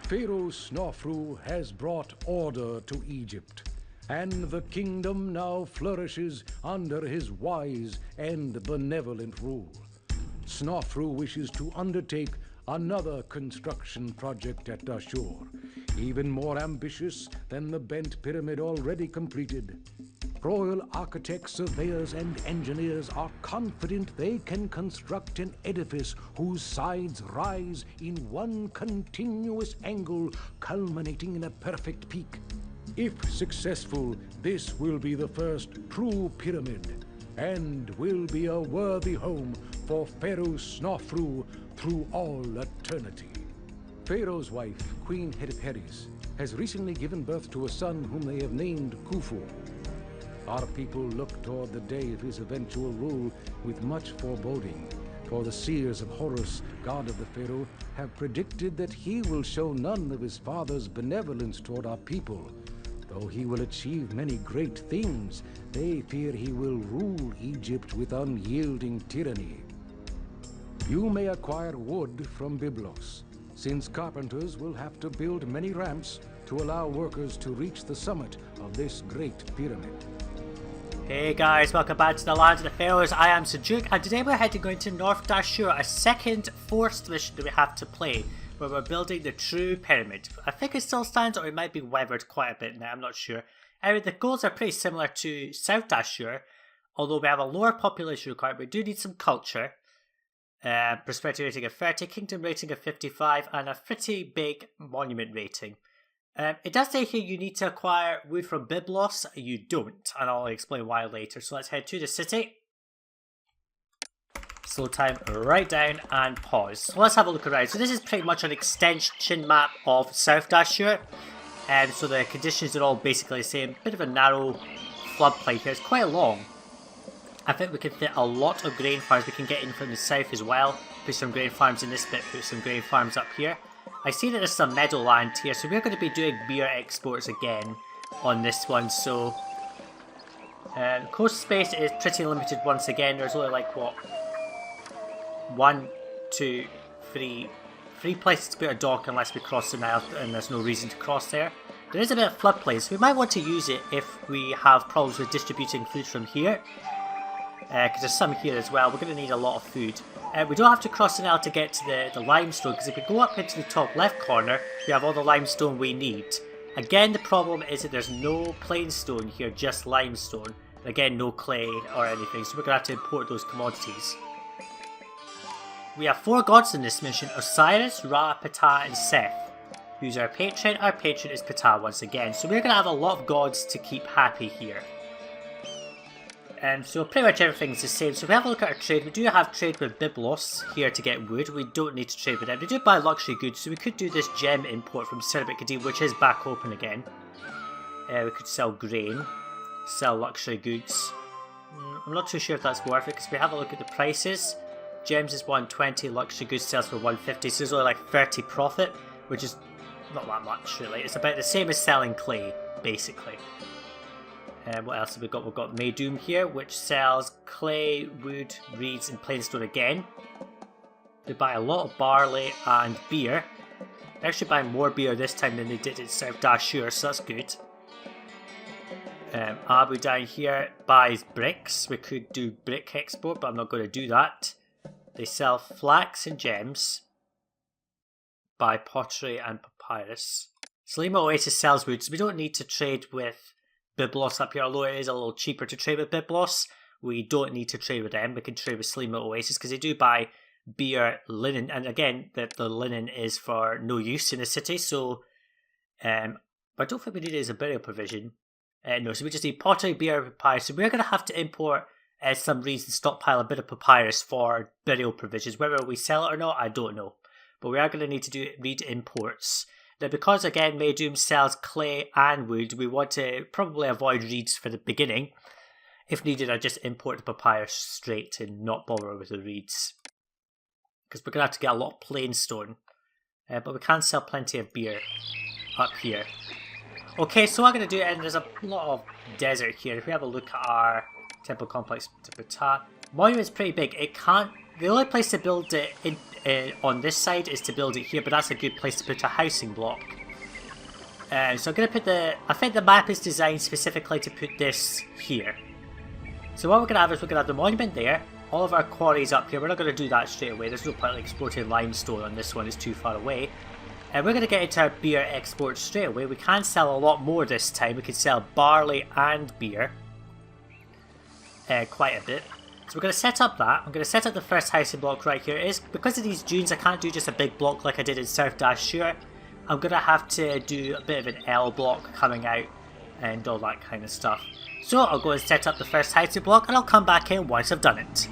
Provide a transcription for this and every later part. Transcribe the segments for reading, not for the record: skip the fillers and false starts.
Pharaoh Snofru has brought order to Egypt, and the kingdom now flourishes under his wise and benevolent rule. Snofru wishes to undertake another construction project at Dahshur, even more ambitious than the bent pyramid already completed. Royal architects, surveyors, and engineers are confident they can construct an edifice whose sides rise in one continuous angle, culminating in a perfect peak. If successful, this will be the first true pyramid, and will be a worthy home for Pharaoh Snofru through all eternity. Pharaoh's wife, Queen Hetepheres, has recently given birth to a son whom they have named Khufu. Our people look toward the day of his eventual rule with much foreboding, for the seers of Horus, god of the Pharaoh, have predicted that he will show none of his father's benevolence toward our people. Though he will achieve many great things, they fear he will rule Egypt with unyielding tyranny. You may acquire wood from Byblos, since carpenters will have to build many ramps to allow workers to reach the summit of this great pyramid. Hey guys, welcome back to the Land of the Pharaohs. I am Sajuuk, and today we're heading going to North Dahshur, a second forced mission that we have to play, where we're building the true pyramid. I think it still stands, or it might be weathered quite a bit now, I'm not sure. Anyway, the goals are pretty similar to South Dahshur, although we have a lower population requirement. We do need some culture. Prosperity rating of 30, kingdom rating of 55, and a pretty big monument rating. It does say here you need to acquire wood from Byblos. You don't, and I'll explain why later. So let's head to the city. Slow time right down and pause. So let's have a look around. So this is pretty much an extension map of South Dahshur. So the conditions are all basically the same. Bit of a narrow floodplain here. It's quite long. I think we can fit a lot of grain farms. We can get in from the south as well. Put some grain farms in this bit, put some grain farms up here. I see that there's some meadowland here, so we're going to be doing beer exports again on this one. So coast space is pretty limited once again. There's only like what, 1, 2, 3 places to put a dock unless we cross the Nile, and there's no reason to cross there. There is a bit of floodplain, so we might want to use it if we have problems with distributing food from here. Because there's some here as well. We're going to need a lot of food. We don't have to cross the Nile to get to the limestone, because if we go up into the top left corner, we have all the limestone we need. Again, the problem is that there's no plain stone here, just limestone. Again, no clay or anything, so we're going to have to import those commodities. We have 4 gods in this mission: Osiris, Ra, Ptah, and Seth. Who's our patron? Our patron is Ptah once again. So we're going to have a lot of gods to keep happy here. So pretty much everything's the same. So if we have a look at our trade, we do have trade with Byblos here to get wood. We don't need to trade with them. They do buy luxury goods, so we could do this gem import from Serbit Kadim, which is back open again. We could sell grain, sell luxury goods. I'm not too sure if that's worth it, because if we have a look at the prices, gems is 120, luxury goods sells for 150, so there's only like 30 profit, which is not that much really. It's about the same as selling clay, basically. What else have we got? We've got Maydoom here, which sells clay, wood, reeds, and plainstone again. They buy a lot of barley and beer. They actually buy more beer this time than they did in South Dahshur, so that's good. Abu down here buys bricks. We could do brick export, but I'm not going to do that. They sell flax and gems. Buy pottery and papyrus. Salima Oasis sells wood, so we don't need to trade with Byblos up here, although it is a little cheaper to trade with Byblos. We don't need to trade with them. We can trade with Salima Oasis because they do buy beer, linen, and again, the linen is for no use in the city, so I don't think we need it as a burial provision. No, so we just need pottery, beer, papyrus. So we're going to have to import some reeds and stockpile a bit of papyrus for burial provisions. Whether we sell it or not, I don't know. But we are going to need to do reed imports. Now, because again Maydoom sells clay and wood, we want to probably avoid reeds for the beginning. If needed, I just import the papyrus straight and not bother with the reeds. Because we're going to have to get a lot of plain stone. But we can sell plenty of beer up here. Okay, so I'm going to do it, and there's a lot of desert here. If we have a look at our temple complex to Ptah, monument's pretty big. It can't the only place to build it on this side is to build it here, but that's a good place to put a housing block. So I'm going to put I think the map is designed specifically to put this here. So what we're going to have is we're going to have the monument there, all of our quarries up here. We're not going to do that straight away, there's no point in exporting limestone on this one, it's too far away. And we're going to get into our beer exports straight away. We can sell a lot more this time, we can sell barley and beer. Quite a bit. So we're going to set up that. I'm going to set up the first housing block right here. It is because of these dunes I can't do just a big block like I did in North Dahshur. I'm going to have to do a bit of an L block coming out and all that kind of stuff. So I'll go and set up the first housing block and I'll come back in once I've done it.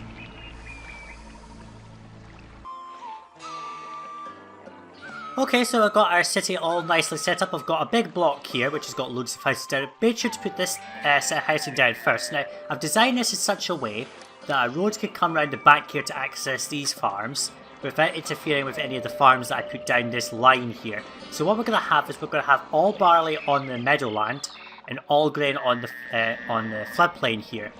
Okay, so I've got our city all nicely set up. I've got a big block here which has got loads of houses down. Made sure to put this set of housing down first. Now, I've designed this in such a way that a road could come around the back here to access these farms without interfering with any of the farms that I put down this line here. So what we're going to have is we're going to have all barley on the meadowland and all grain on the floodplain here.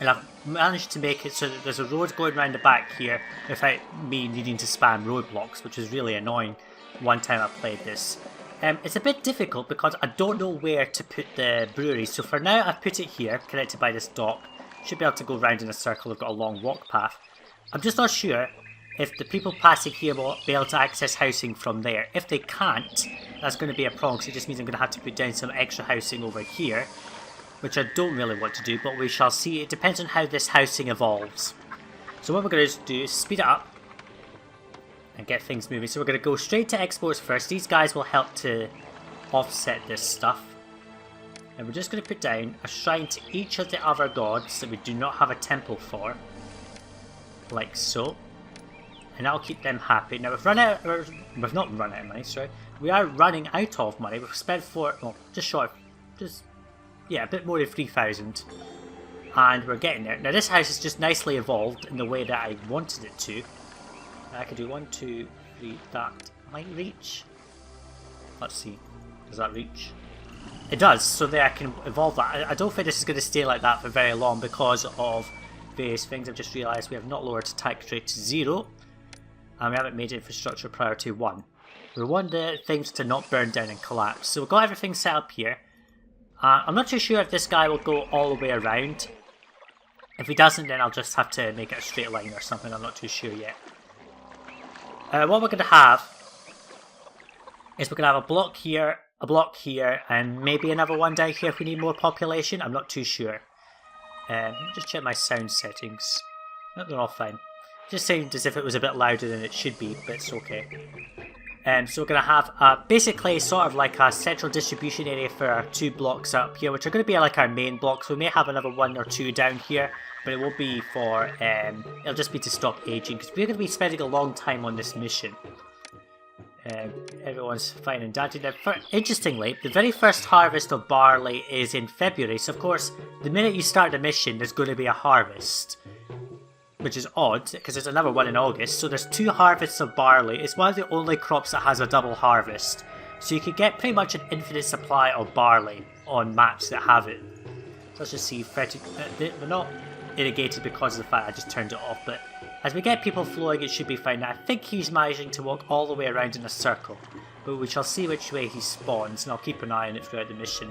And I've managed to make it so that there's a road going around the back here without me needing to spam roadblocks, which is really annoying one time I played this. It's a bit difficult because I don't know where to put the brewery, so for now I've put it here, connected by this dock. Should be able to go round in a circle, I've got a long walk path. I'm just not sure if the people passing here will be able to access housing from there. If they can't, that's going to be a problem, because it just means I'm going to have to put down some extra housing over here, which I don't really want to do, but we shall see. It depends on how this housing evolves. So what we're going to do is speed it up and get things moving. So we're going to go straight to exports first. These guys will help to offset this stuff. And we're just going to put down a shrine to each of the other gods that we do not have a temple for. Like so. And that'll keep them happy. Now we've not run out of money, sorry. We are running out of money. We've spent just short of, yeah, a bit more than 3,000. And we're getting there. Now this house is just nicely evolved in the way that I wanted it to. I could do 1, 2, 3, that might reach. Let's see, does that reach? It does, so there I can evolve that. I don't think this is going to stay like that for very long because of various things. I've just realised we have not lowered tax rate to 0. And we haven't made infrastructure priority 1. We want the things to not burn down and collapse. So we've got everything set up here. I'm not too sure if this guy will go all the way around. If he doesn't, then I'll just have to make it a straight line or something. I'm not too sure yet. What we're going to have is we're going to have a block here, and maybe another one down here if we need more population. I'm not too sure. Let me just check my sound settings. No, they're all fine. Just seemed as if it was a bit louder than it should be, but it's okay. So we're going to have basically sort of like a central distribution area for our 2 blocks up here, which are going to be like our main blocks. We may have another 1 or 2 down here, but it won't be for, it'll just be to stop aging, because we're going to be spending a long time on this mission. Everyone's fine and dandy. Now, interestingly, the very first harvest of barley is in February, so of course, the minute you start the mission, there's going to be a harvest. Which is odd, because there's another one in August, so there's 2 harvests of barley. It's one of the only crops that has a double harvest. So you can get pretty much an infinite supply of barley on maps that have it. So let's just see, they're not irrigated because of the fact I just turned it off, but as we get people flowing it should be fine. Now, I think he's managing to walk all the way around in a circle, but we shall see which way he spawns, and I'll keep an eye on it throughout the mission.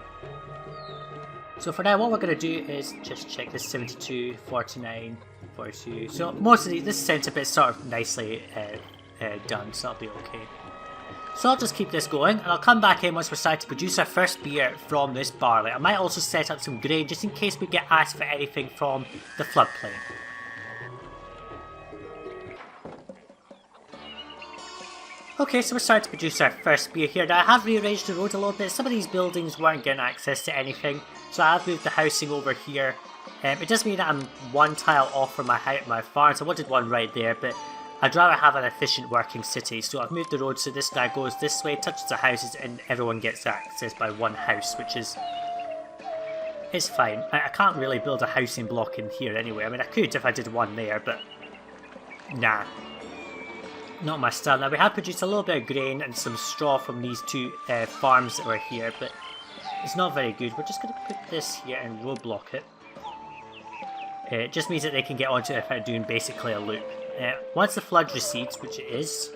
So for now, what we're going to do is just check this 72, 49, 42. So most of these, this sounds a bit sort of nicely done, so that'll be okay. So I'll just keep this going, and I'll come back in once we're starting to produce our first beer from this barley. I might also set up some grain just in case we get asked for anything from the floodplain. Okay, so we're starting to produce our first beer here. Now I have rearranged the road a little bit. Some of these buildings weren't getting access to anything, so I've moved the housing over here. It does mean that I'm 1 tile off from my farm, so I wanted one right there, but I'd rather have an efficient working city. So I've moved the road so this guy goes this way, touches the houses, and everyone gets access by 1 house, which is... it's fine. I can't really build a housing block in here anyway. I mean, I could if I did one there, but... nah. Not my style. Now we have produced a little bit of grain and some straw from these 2 farms that were here, but it's not very good. We're just going to put this here and roadblock it. It just means that they can get onto it without doing basically a loop. Once the flood recedes, which it is,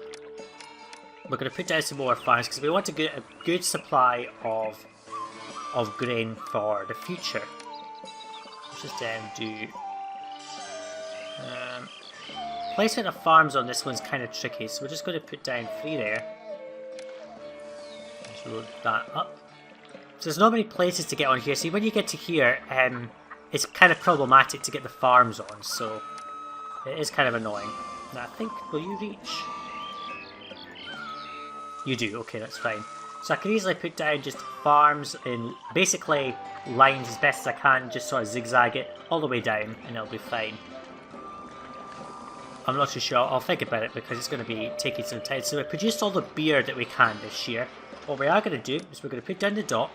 we're going to put down some more farms because we want to get a good supply of grain for the future. Let's just do... placement of farms on this one's kind of tricky, so we're just going to put down 3 there. Let's load that up. So there's not many places to get on here. See, when you get to here, it's kind of problematic to get the farms on, so it is kind of annoying. Now, I think, will you reach? You do, okay, that's fine. So I can easily put down just farms in basically lines as best as I can, just sort of zigzag it all the way down, and it'll be fine. I'm not too sure, I'll think about it because it's going to be taking some time. So we produced all the beer that we can this year. What we are going to do is we're going to put down the dock,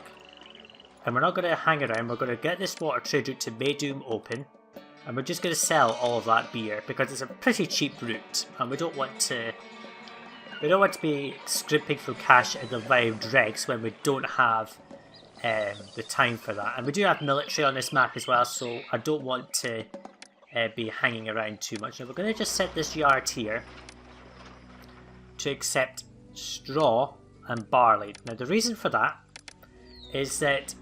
and we're not going to hang around, we're going to get this water trade route to Maydoom open, and we're just going to sell all of that beer because it's a pretty cheap route, and we don't want to be scrimping for cash at the very dregs when we don't have the time for that. And we do have military on this map as well, so I don't want to be hanging around too much. Now we're going to just set this yard here to accept straw and barley. Now the reason for that is that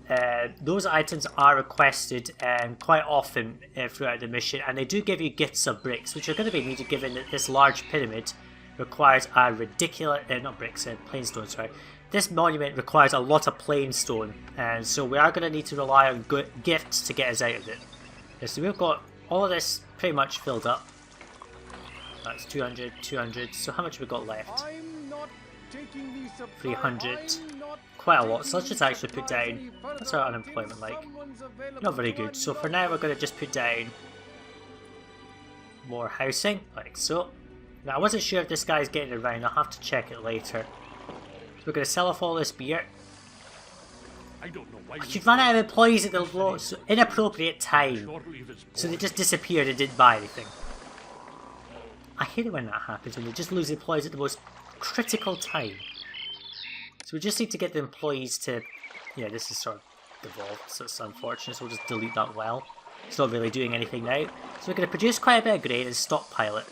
those items are requested quite often throughout the mission, and they do give you gifts of bricks, which are going to be needed given that this large pyramid requires a ridiculous... not bricks, plainstone, sorry. This monument requires a lot of plainstone, and so we are going to need to rely on gifts to get us out of it. So we've got all of this pretty much filled up. That's 200, 200, so how much have we got left? 300. Quite a lot, so let's just actually put down... What's our unemployment like? Not very good, so for now we're going to just put down more housing, like so. Now I wasn't sure if this guy's getting around, I'll have to check it later. So we're going to sell off all this beer. You've run out of employees at the inappropriate time, so they just disappeared and didn't buy anything. I hate it when that happens, when they just lose employees at the most critical time. So we just need to get the employees to... Yeah, this is sort of devolved, so it's unfortunate, so we'll just delete that well. It's not really doing anything now. So we're going to produce quite a bit of grain and stockpile it.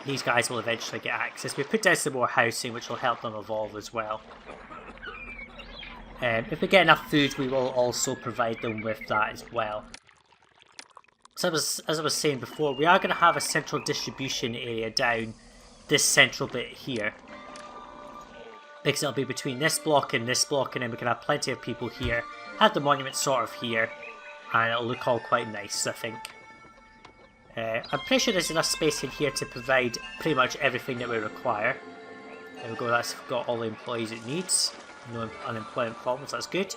These guys will eventually get access. We put down some more housing, which will help them evolve as well. If we get enough food, we will also provide them with that as well. So as I was saying before, we are going to have a central distribution area down this central bit here. Because it'll be between this block, and then we can have plenty of people here, have the monument sort of here, and it'll look all quite nice, I think. I'm pretty sure there's enough space in here to provide pretty much everything that we require. There we go, that's got all the employees it needs. No unemployment problems, that's good.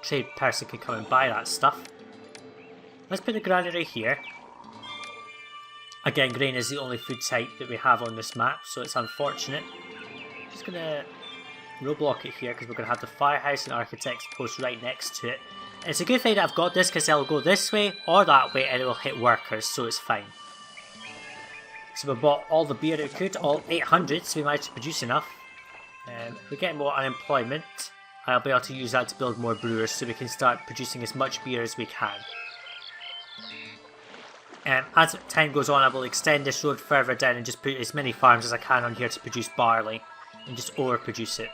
Trade person can come and buy that stuff. Let's put the granary here. Again, grain is the only food type that we have on this map, so it's unfortunate. Just gonna roadblock it here because we're gonna have the firehouse and architect's post right next to it. And it's a good thing that I've got this because it'll go this way or that way and it will hit workers, so it's fine. So we bought all the beer that we could, all 800, so we managed to produce enough. If we get more unemployment, I'll be able to use that to build more brewers so we can start producing as much beer as we can. As time goes on, I will extend this road further down and just put as many farms as I can on here to produce barley and just overproduce it.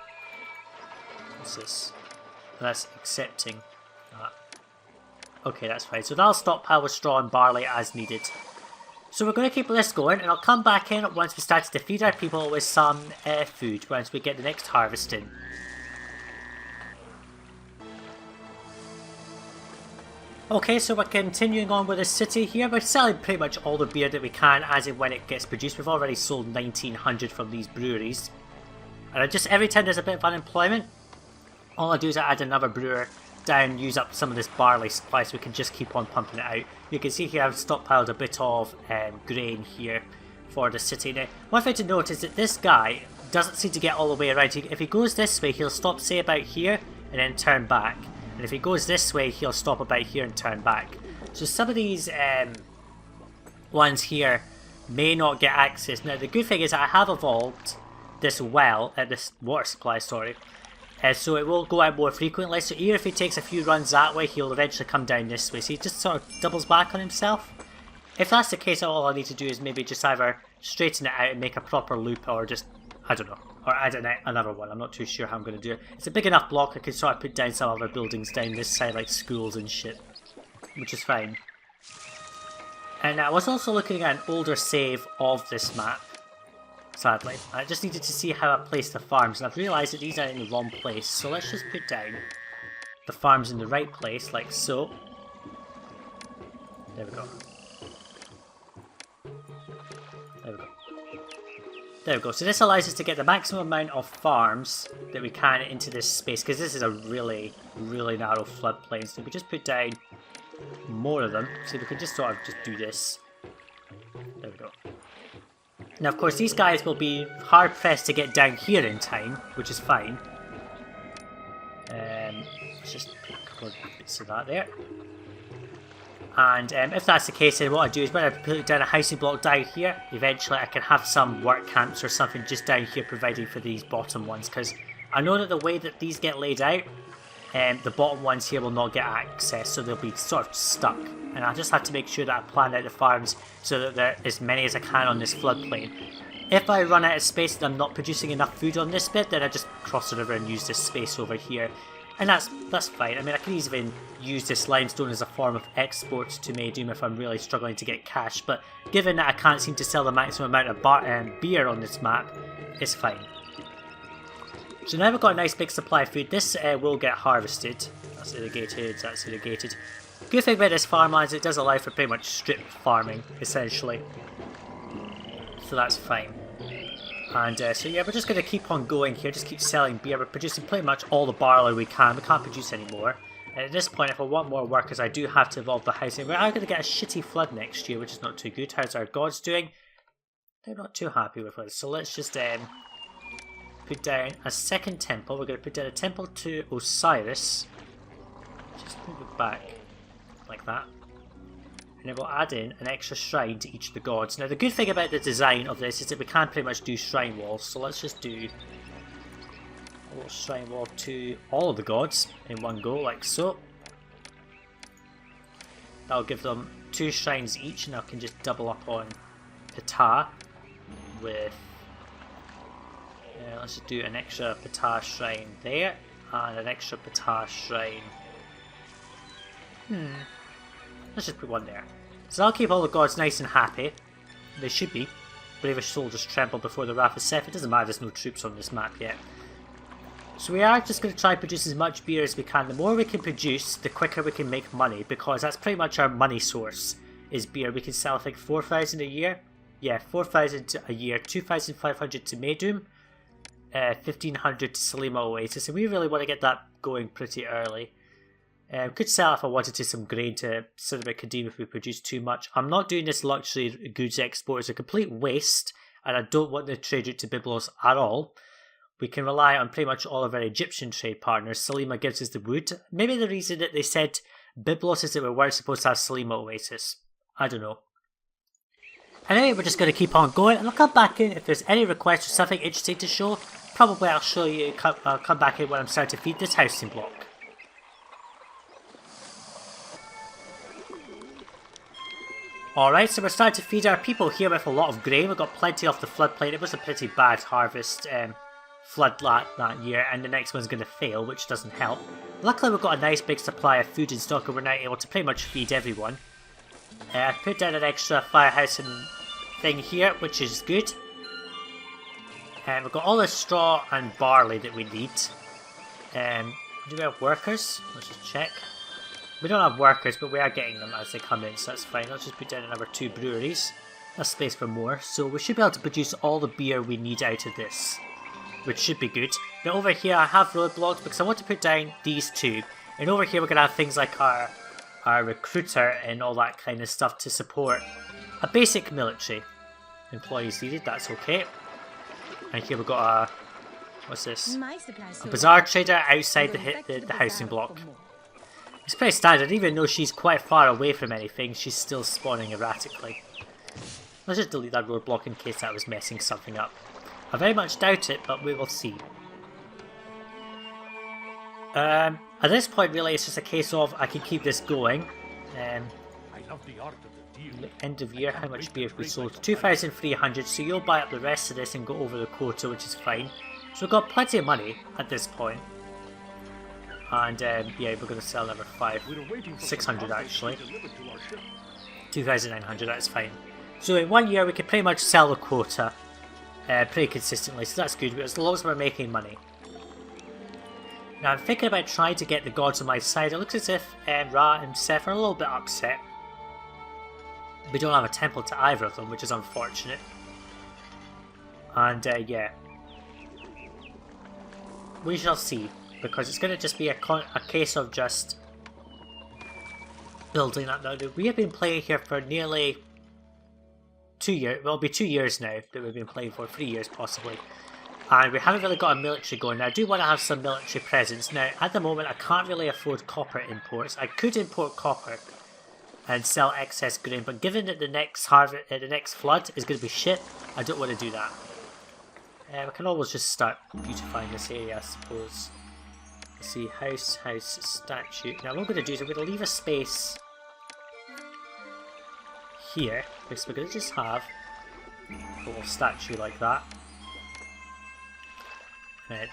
What's this? That's accepting that. Okay, that's fine. So that'll stockpile with straw and barley as needed. So we're going to keep this going, and I'll come back in once we start to feed our people with some food, once we get the next harvest in. Okay, so we're continuing on with the city here. We're selling pretty much all the beer that we can as and when it gets produced. We've already sold 1,900 from these breweries. And every time there's a bit of unemployment, all I do is I add another brewer down, use up some of this barley supply so we can just keep on pumping it out. You can see here I've stockpiled a bit of grain here for the city. Now, one thing to note is that this guy doesn't seem to get all the way around. If he goes this way, he'll stop, say, about here and then turn back. And if he goes this way, he'll stop about here and turn back. So some of these ones here may not get access. Now, the good thing is I have evolved this well, this water supply, sorry, So it will go out more frequently. So even if he takes a few runs that way, he'll eventually come down this way. So he just sort of doubles back on himself. If that's the case, all I need to do is maybe just either straighten it out and make a proper loop, or just, I don't know, or add another one. I'm not too sure how I'm going to do it. It's a big enough block I could sort of put down some other buildings down this side, like schools and shit, which is fine. And I was also looking at an older save of this map, sadly. I just needed to see how I placed the farms, and I've realised that these are in the wrong place. So let's just put down the farms in the right place, like so. There we go. There we go. There we go. So this allows us to get the maximum amount of farms that we can into this space, because this is a really, really narrow floodplain. So we just put down more of them. So we can just sort of just do this. There we go. Now, of course, these guys will be hard pressed to get down here in time, which is fine. Let's just put a couple of bits of that there. And if that's the case, then what I do is when I put down a housing block down here, eventually I can have some work camps or something just down here providing for these bottom ones, because I know that the way that these get laid out, the bottom ones here will not get access, so they'll be sort of stuck. And I just have to make sure that I plan out the farms so that there are as many as I can on this floodplain. If I run out of space and I'm not producing enough food on this bit, then I just cross the river and use this space over here. And that's fine. I mean, I can even use this limestone as a form of export to Maydoom if I'm really struggling to get cash, but given that I can't seem to sell the maximum amount of beer on this map, it's fine. So now we've got a nice big supply of food. This will get harvested. That's irrigated, that's irrigated. Good thing about this farmland is it does allow for pretty much strip farming, essentially. So that's fine. And so yeah, we're just going to keep on going here, just keep selling beer. We're producing pretty much all the barley we can. We can't produce any more. And at this point, if I want more workers, I do have to evolve the housing. We're going to get a shitty flood next year, which is not too good. How's our gods doing? They're not too happy with us. So let's just put down a second temple. We're going to put down a temple to Osiris. Just move it back like that. And then we'll add in an extra shrine to each of the gods. Now the good thing about the design of this is that we can pretty much do shrine walls. So let's just do a little shrine wall to all of the gods in one go, like so. That'll give them 2 shrines each, and I can just double up on Ptah with... let's just do an extra Ptah shrine there, and an extra Ptah shrine... Let's just put one there. So I'll keep all the gods nice and happy. They should be. Braver soldiers tremble before the wrath of Seth. It doesn't matter, there's no troops on this map yet. So we are just going to try and produce as much beer as we can. The more we can produce, the quicker we can make money, because that's pretty much our money source, is beer. We can sell, I think, 4,000 a year. Yeah, 4,000 a year, 2,500 to Maydoom, 1,500 to Salima Oasis, and we really want to get that going pretty early. Could sell if I wanted to some grain to Cinema Kadim if we produce too much. I'm not doing this luxury goods export. It's a complete waste, and I don't want the trade route to Byblos at all. We can rely on pretty much all of our Egyptian trade partners. Salima gives us the wood. Maybe the reason that they said Byblos is that we weren't supposed to have Salima Oasis. I don't know. Anyway, we're just going to keep on going, and I'll come back in if there's any requests or something interesting to show. Probably I'll show you. I'll come back in when I'm starting to feed this housing block. Alright, so we're starting to feed our people here with a lot of grain. We've got plenty off the floodplain. It was a pretty bad harvest flood that year, and the next one's going to fail, which doesn't help. Luckily we've got a nice big supply of food in stock, and we're now able to pretty much feed everyone. I put down an extra firehouse and thing here, which is good. We've got all the straw and barley that we need. Do we have workers? Let's just check. We don't have workers, but we are getting them as they come in, so that's fine. Let's just put down another 2 breweries. That's space for more. So we should be able to produce all the beer we need out of this, which should be good. Now over here I have roadblocks because I want to put down these 2. And over here we're going to have things like our recruiter and all that kind of stuff to support a basic military. Employees needed, that's okay. And here we've got a... what's this? A bazaar trader outside the housing block. It's pretty standard. Even though she's quite far away from anything, she's still spawning erratically. Let's just delete that roadblock in case that was messing something up. I very much doubt it, but we will see. At this point, really, it's just a case of I can keep this going. I love the art of the deal. End of year, how much beer have we sold? 2,300, so you'll buy up the rest of this and go over the quota, which is fine. So we've got plenty of money at this point. And yeah, we're going to sell another 600 actually. 2,900, that's fine. So in 1 year we can pretty much sell the quota pretty consistently, so that's good, as long as we're making money. Now I'm thinking about trying to get the gods on my side. It looks as if Ra and Seth are a little bit upset. We don't have a temple to either of them, which is unfortunate. And yeah, we shall see, because it's going to just be a case of just building up. Now, we have been playing here for nearly 2 years. Well, it'll be 2 years now that we've been playing for, 3 years possibly. And we haven't really got a military going. Now, I do want to have some military presence. Now, at the moment, I can't really afford copper imports. I could import copper and sell excess grain, but given that the next flood is going to be shit, I don't want to do that. We can always just start beautifying this area, I suppose. Let's see, house, statue. Now, what I'm going to do is I'm going to leave a space here, because we're going to just have a little statue like that.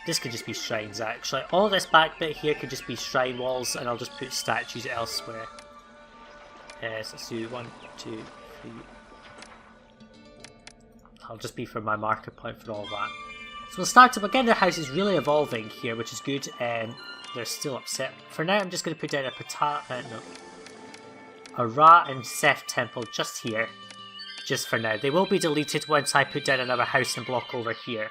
This could just be shrines, actually. All this back bit here could just be shrine walls, and I'll just put statues elsewhere. So let's do 1, 2, 3. I'll just be for my marker point for all that. So we'll start to, again, their house is really evolving here, which is good. They're still upset. For now, I'm just going to put down a Ra and Seth temple just here. Just for now. They will be deleted once I put down another house and block over here.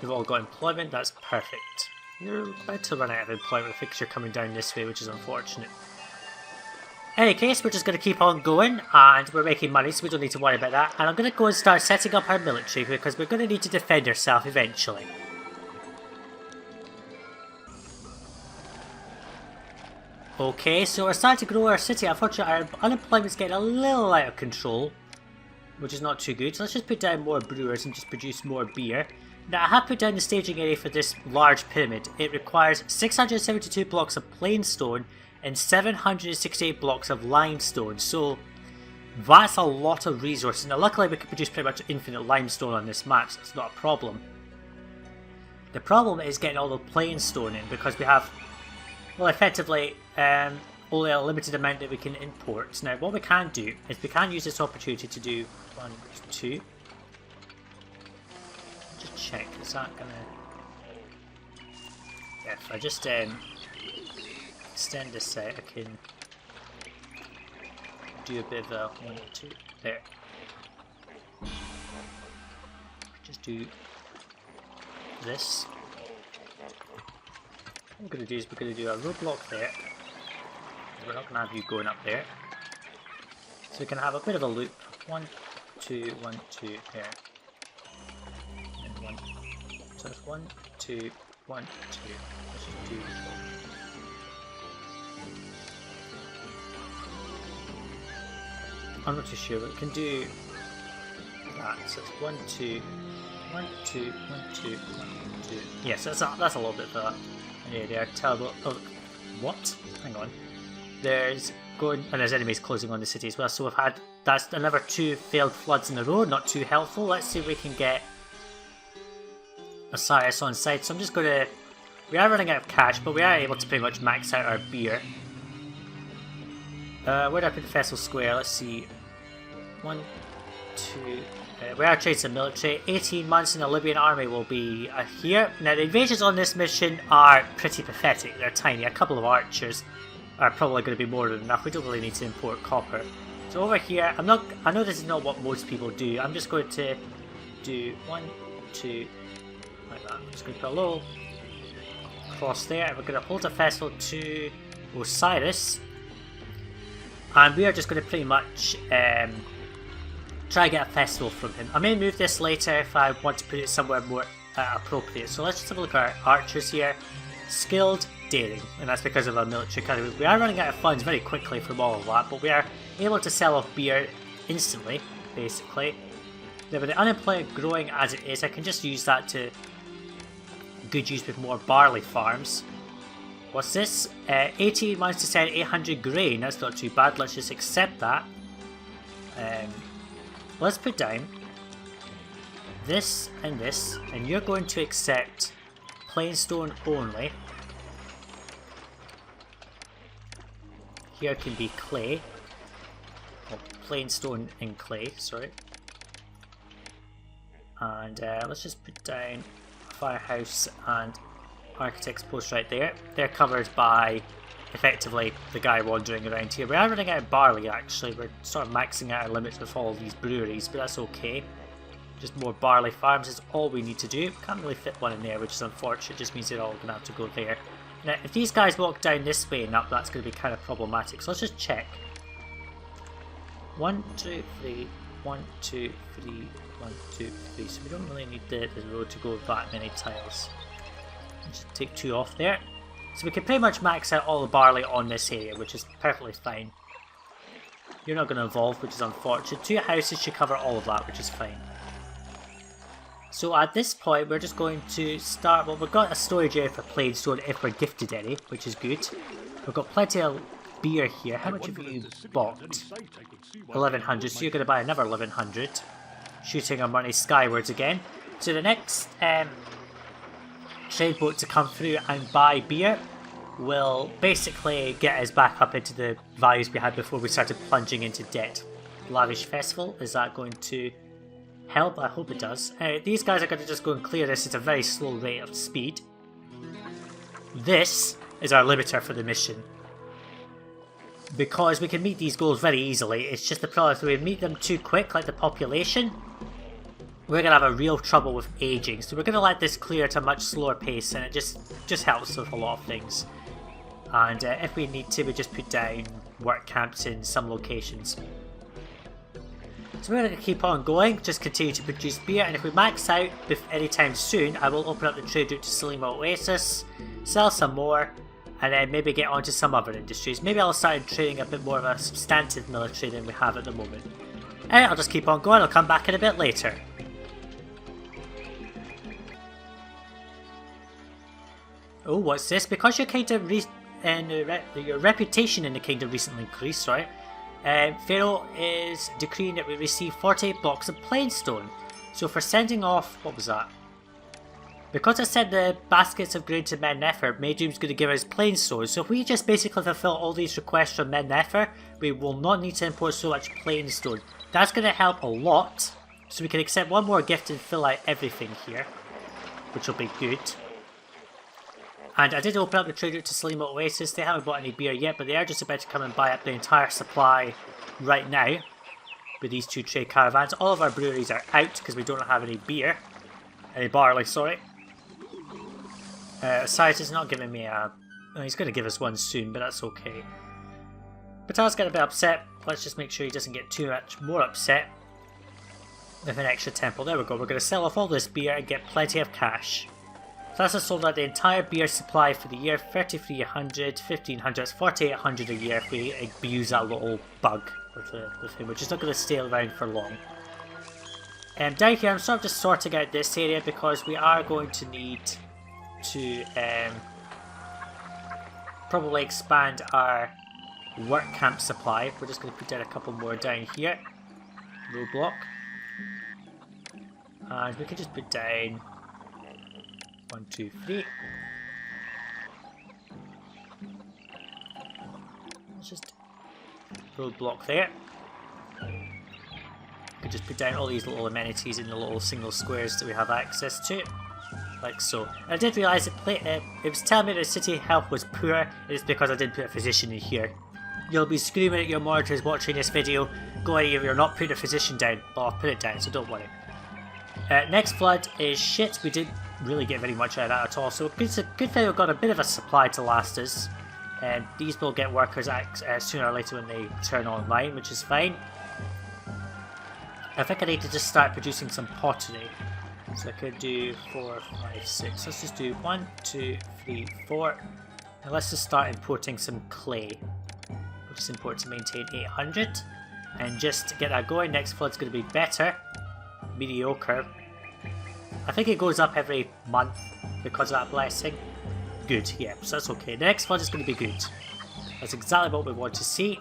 We've all got employment, that's perfect. You're about to run out of employment, I think you're coming down this way, which is unfortunate. In any case, we're just going to keep on going, and we're making money, so we don't need to worry about that. And I'm going to go and start setting up our military, because we're going to need to defend ourselves eventually. Okay, so we're starting to grow our city. Unfortunately, our unemployment's getting a little out of control, which is not too good. So let's just put down more brewers and just produce more beer. Now, I have put down the staging area for this large pyramid. It requires 672 blocks of plain stone and 768 blocks of limestone, so that's a lot of resources. Now, luckily we can produce pretty much infinite limestone on this map, so it's not a problem. The problem is getting all the plain stone in, because we have, well, effectively only a limited amount that we can import. Now, what we can do is we can use this opportunity to do 1, 2. Just check, is that gonna... Yeah, if I just extend this out, I can do a bit of a 1, 2, there. Just do this. What we're going to do is we're going to do a roadblock there. We're not going to have you going up there. So we can have a bit of a loop. 1, 2, 1, 2, there. And 1. So it's 1, 2, 1, 2. Let's just do... I'm not too sure, but we can do that. So it's 1, 2, 1, 2, 1, 2, 1, 2. Yes, that's a little bit of an area. Terrible. Oh, what? Hang on. There's enemies closing on the city as well. So we've had, that's another 2 failed floods in a row. Not too helpful. Let's see if we can get Osiris on side. So I'm just going to. We are running out of cash, but we are able to pretty much max out our beer. Where did I put the Festival Square? Let's see. 1, 2. We are training some military. 18 months in the Libyan army will be here. Now, the invasions on this mission are pretty pathetic. They're tiny. A couple of archers are probably going to be more than enough. We don't really need to import copper. So over here, I know this is not what most people do. I'm just going to do 1, 2, like that. I'm just going to put a little cross there. And we're going to hold a festival to Osiris. And we are just going to pretty much try to get a festival from him. I may move this later if I want to put it somewhere more appropriate. So let's just have a look at our archers here. Skilled, daring, and that's because of our military academy. We are running out of funds very quickly from all of that, but we are able to sell off beer instantly, basically. Now with the unemployment growing as it is, I can just use that to good use with more barley farms. What's this? 80 months to send 800 grain. That's not too bad. Let's just accept that. Let's put down this, and you're going to accept plain stone only. Here can be clay. Oh, plain stone and clay, sorry. And let's just put down firehouse and architect's post right there. They're covered by effectively the guy wandering around here. We are running out of barley actually. We're sort of maxing out our limits with all these breweries, but that's okay. Just more barley farms is all we need to do. Can't really fit one in there, which is unfortunate. It just means they're all going to have to go there. Now, if these guys walk down this way and up, that's going to be kind of problematic. So let's just check. 1, 2, 3, 1, 2, 3, 1, 2, 3. So we don't really need the road to go that many tiles. Let's just take 2 off there. So we can pretty much max out all the barley on this area, which is perfectly fine. You're not going to evolve, which is unfortunate. 2 houses should cover all of that, which is fine. So at this point, we're just going to start. Well, we've got a storage area for plain stone if we're gifted any, which is good. We've got plenty of beer here. How much have you bought? 1100. So you're going to buy another 1100. Shooting our money skywards again. So the next trade boat to come through and buy beer will basically get us back up into the values we had before we started plunging into debt. Lavish Festival, is that going to help? I hope it does. These guys are going to just go and clear this at a very slow rate of speed. This is our limiter for the mission. Because we can meet these goals very easily, it's just the problem if we meet them too quick, like the population, we're going to have a real trouble with aging. So we're going to let this clear at a much slower pace, and it just helps with a lot of things. And if we need to, we just put down work camps in some locations. So we're going to keep on going, just continue to produce beer, and if we max out anytime soon, I will open up the trade route to Salima Oasis, sell some more, and then maybe get onto some other industries. Maybe I'll start trading a bit more of a substantive military than we have at the moment. I'll just keep on going, I'll come back in a bit later. Oh, what's this? Because your kingdom your reputation in the kingdom recently increased, right? Pharaoh is decreeing that we receive 48 blocks of plain stone. So for sending off, what was that? Because I sent the baskets of grain to Men Nefer, Maydoom's going to give us plain stone. So if we just basically fulfill all these requests from Men Nefer, we will not need to import so much plain stone. That's going to help a lot. So we can accept one more gift and fill out everything here, which will be good. And I did open up the trade route to Salima Oasis. They haven't bought any beer yet, but they are just about to come and buy up the entire supply right now with these 2 trade caravans. All of our breweries are out because we don't have any beer. Any barley, sorry. Cyrus is not giving me a... Oh, he's going to give us one soon, but that's okay. Patal's getting a bit upset. Let's just make sure he doesn't get too much more upset with an extra temple. There we go. We're going to sell off all this beer and get plenty of cash. So that's sold out the entire beer supply for the year. 3,300, 1,500, that's 4,800 a year if we abuse that little bug with him, which is not going to stay around for long. Down here I'm sort of just sorting out this area because we are going to need to probably expand our work camp supply. We're just going to put down a couple more down here. Roadblock. And we can just put down 1, 2, 3. Let's just roadblock there. We can just put down all these little amenities in the little single squares that we have access to, like so. And I did realise it was telling me that the city health was poor. It's because I didn't put a physician in here. You'll be screaming at your monitors watching this video, going, if you're not putting a physician down. Well, I'll put it down, so don't worry. Next flood is shit. We didn't really get very much out of that at all, so it's a good thing we've got a bit of a supply to last us. And these will get workers sooner or later when they turn online, which is fine. I think I need to just start producing some pottery. So I could do 4, 5, 6. Let's just do 1, 2, 3, 4. And let's just start importing some clay, which is important to maintain 800. And just to get that going, next flood's going to be better. Mediocre. I think it goes up every month because of that blessing. Good, yeah, so that's okay. The next flood is going to be good. That's exactly what we want to see.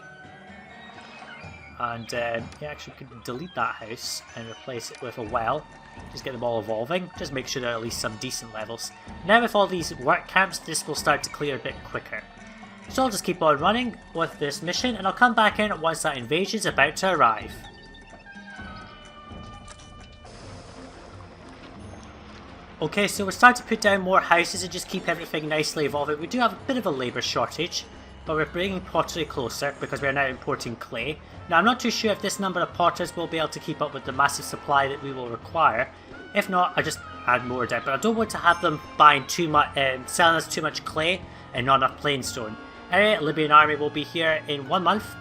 And yeah, actually we could delete that house and replace it with a well. Just get them all evolving. Just make sure there are at least some decent levels. Now with all these work camps, this will start to clear a bit quicker. So I'll just keep on running with this mission and I'll come back in once that invasion is about to arrive. Okay, so we're starting to put down more houses and just keep everything nicely evolving. We do have a bit of a labour shortage, but we're bringing pottery closer because we're now importing clay. Now I'm not too sure if this number of potters will be able to keep up with the massive supply that we will require. If not, I just add more down, but I don't want to have them buying too much, selling us too much clay and not enough plainstone. Anyway, Libyan army will be here in 1 month,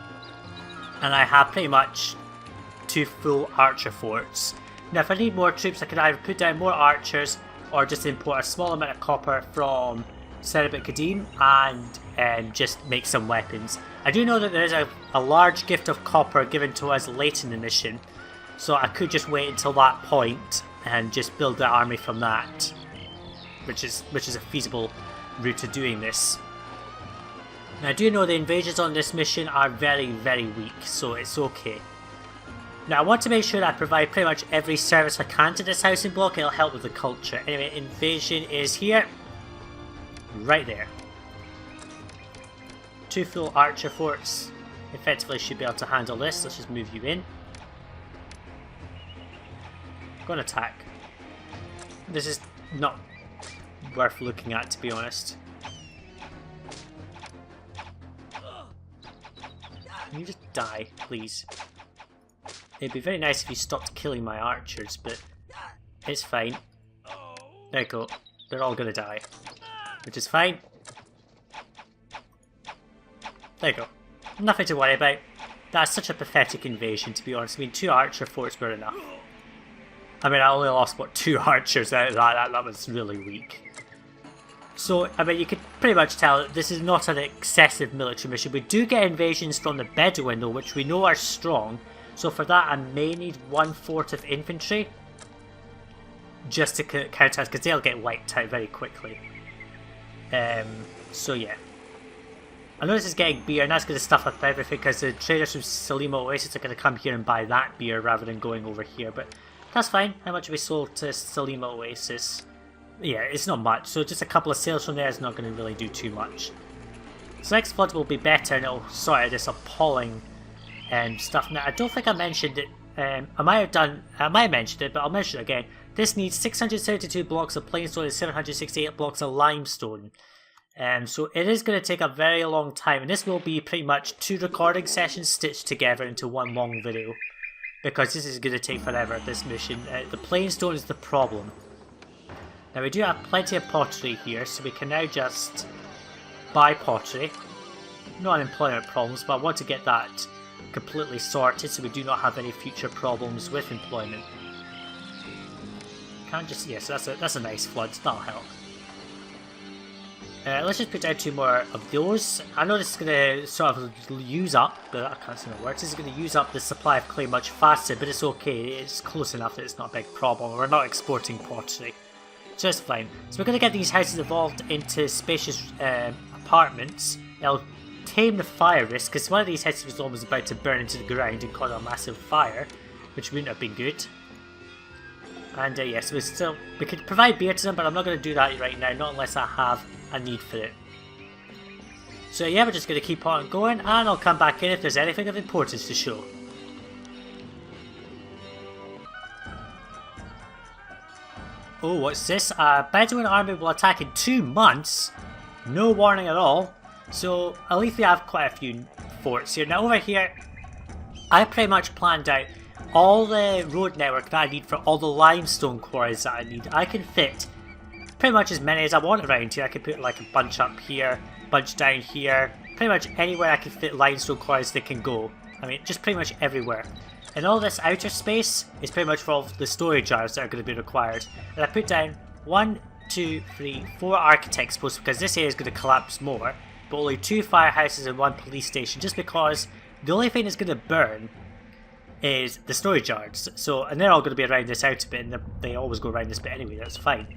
and I have pretty much 2 full archer forts. Now if I need more troops, I can either put down more archers or just import a small amount of copper from Cerebit Kadim and just make some weapons. I do know that there is a large gift of copper given to us late in the mission, so I could just wait until that point and just build the army from that, which is a feasible route to doing this. Now I do know the invasions on this mission are very, very weak, so it's okay. Now I want to make sure that I provide pretty much every service I can to this housing block. It'll help with the culture. Anyway, invasion is here. Right there. 2 full archer forts. Effectively should be able to handle this. Let's just move you in. Go and attack. This is not worth looking at, to be honest. Can you just die, please? It'd be very nice if you stopped killing my archers, but it's fine. There you go. They're all gonna die. Which is fine. There you go. Nothing to worry about. That's such a pathetic invasion, to be honest. I mean, 2 archer forts were enough. I mean, I only lost, what, 2 archers out of that. That was really weak. So, I mean, you could pretty much tell that this is not an excessive military mission. We do get invasions from the Bedouin, though, which we know are strong. So for that, I may need 1 fort of infantry. Just to counteract, because they'll get wiped out very quickly. So yeah. I know this is getting beer, and that's going to stuff up everything, because the traders from Salima Oasis are going to come here and buy that beer rather than going over here, but that's fine. How much have we sold to Salima Oasis? Yeah, it's not much, so just a couple of sales from there is not going to really do too much. So next flood will be better, and it'll sort out this appalling stuff. Now, I don't think I mentioned it. I might have mentioned it, but I'll mention it again. This needs 672 blocks of plainstone and 768 blocks of limestone. So it is going to take a very long time, and this will be pretty much 2 recording sessions stitched together into 1 long video, because this is going to take forever, this mission. The plainstone is the problem. Now we do have plenty of pottery here, so we can now just buy pottery. No unemployment problems, but I want to get that completely sorted so we do not have any future problems with employment. Can't just, yes, that's a nice flood, that'll help. Let's just put down 2 more of those. I know this is going to sort of use up, but I can't see the words. This is going to use up the supply of clay much faster, but it's okay. It's close enough that it's not a big problem. We're not exporting pottery. Just fine. So we're going to get these houses evolved into spacious apartments. It'll tame the fire risk, because one of these houses was almost about to burn into the ground and cause a massive fire, which wouldn't have been good. And yes, we could provide beer to them, but I'm not going to do that right now, not unless I have a need for it. So yeah, we're just going to keep on going, and I'll come back in if there's anything of importance to show. Oh, what's this? A Bedouin army will attack in 2 months? No warning at all. So at least we have quite a few forts here. Now over here, I pretty much planned out all the road network that I need for all the limestone quarries that I need. I can fit pretty much as many as I want around here. I can put like a bunch up here, bunch down here, pretty much anywhere I can fit limestone quarries they can go. I mean, just pretty much everywhere. And all this outer space is pretty much for all the storage jars that are going to be required. And I put down 1, 2, 3, 4 architects posts, because this area is going to collapse more, but only 2 firehouses and 1 police station, just because the only thing that's going to burn is the storage yards. So, and they're all going to be around this outer bit, and they always go around this bit anyway, that's fine.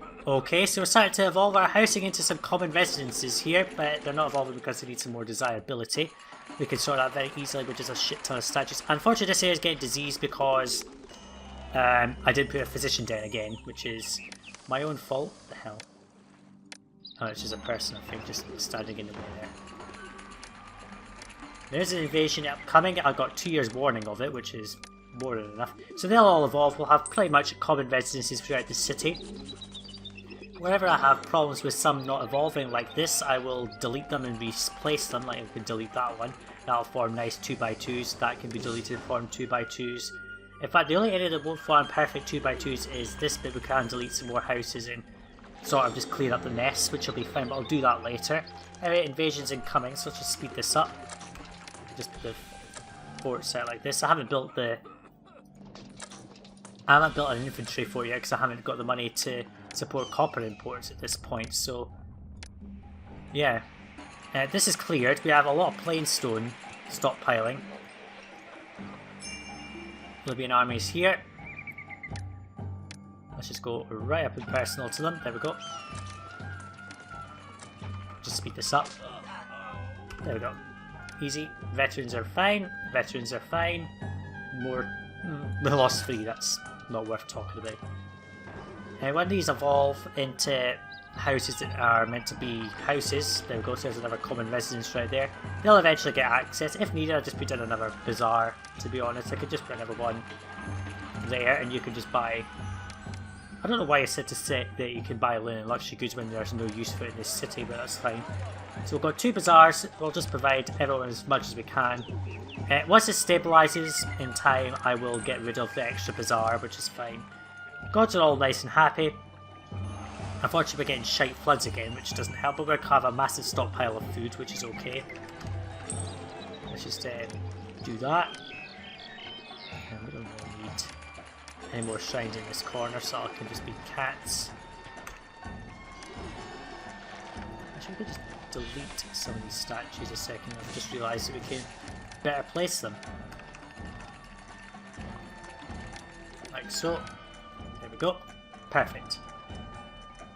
Okay, so we're starting to evolve our housing into some common residences here, but they're not evolving because they need some more desirability. We can sort that very easily with just a shit ton of statues. Unfortunately, this area is getting diseased because I did put a physician down again, which is my own fault. What the hell? Oh, it's just a person, I think, just standing in the way there. There's an invasion upcoming. I've got 2 years warning of it, which is more than enough. So they'll all evolve. We'll have pretty much common residences throughout the city. Wherever I have problems with some not evolving like this, I will delete them and replace them. Like I can delete that one. That'll form nice 2x2s. That can be deleted and form 2x2s. In fact, the only area that won't form perfect 2x2s is this bit. We can delete some more houses and sort of just clear up the mess, which will be fine, but I'll do that later. Anyway, invasions incoming, so let's just speed this up. Just put the fort set like this. I haven't built an infantry fort yet because I haven't got the money to support copper imports at this point, so yeah. This is cleared. We have a lot of plain stone stockpiling. Libyan armies here. Let's just go right up in personal to them. There we go. Just speed this up. There we go. Easy. Veterans are fine. Veterans are fine. More. We lost 3. That's not worth talking about. And when these evolve into houses that are meant to be houses, there we go, so there's another common residence right there. They'll eventually get access. If needed, I'll just put down another bazaar, to be honest. I could just put another one there, and you can just buy... I don't know why I said to say that you can buy linen and luxury goods when there's no use for it in this city, but that's fine. So we've got 2 bazaars. We'll just provide everyone as much as we can. Once it stabilises in time, I will get rid of the extra bazaar, which is fine. Gods are all nice and happy. Unfortunately, we're getting shite floods again, which doesn't help, but we're going to have a massive stockpile of food, which is okay. Let's just do that. And we don't really need any more shrines in this corner, so it can just be cats. Actually, we could just delete some of these statues a second. I've just realised that we can better place them. Like so. There we go. Perfect.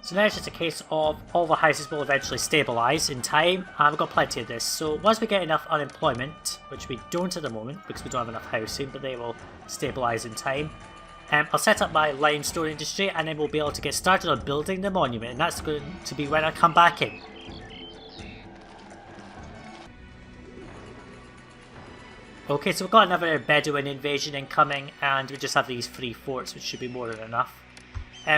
So now it's just a case of all the houses will eventually stabilise in time, and we've got plenty of this. So once we get enough unemployment, which we don't at the moment because we don't have enough housing, but they will stabilise in time, I'll set up my limestone industry, and then we'll be able to get started on building the monument, and that's going to be when I come back in. Okay, so we've got another Bedouin invasion incoming, and we just have these 3 forts, which should be more than enough.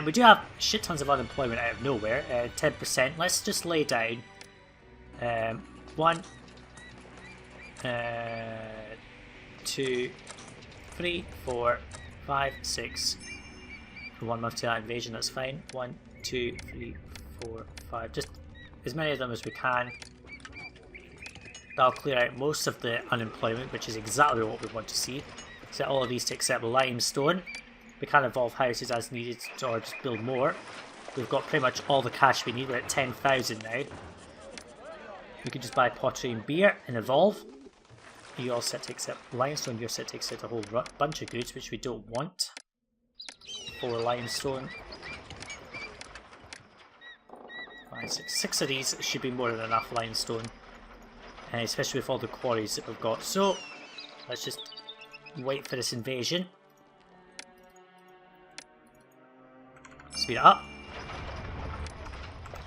We do have shit tons of unemployment out of nowhere, 10%. Let's just lay down 1, 2, 3, 4, 5, 6. For 1 month to that invasion, that's fine. 1, 2, 3, 4, 5. Just as many of them as we can. That'll clear out most of the unemployment, which is exactly what we want to see. Set all of these to accept limestone. We can evolve houses as needed or just build more. We've got pretty much all the cash we need. We're at 10,000 now. We can just buy pottery and beer and evolve. You're all set to accept limestone. You're set to accept a whole bunch of goods, which we don't want. 4 limestone. 5, 6. 6 of these should be more than enough limestone. Especially with all the quarries that we've got. So, let's just wait for this invasion. Speed it up.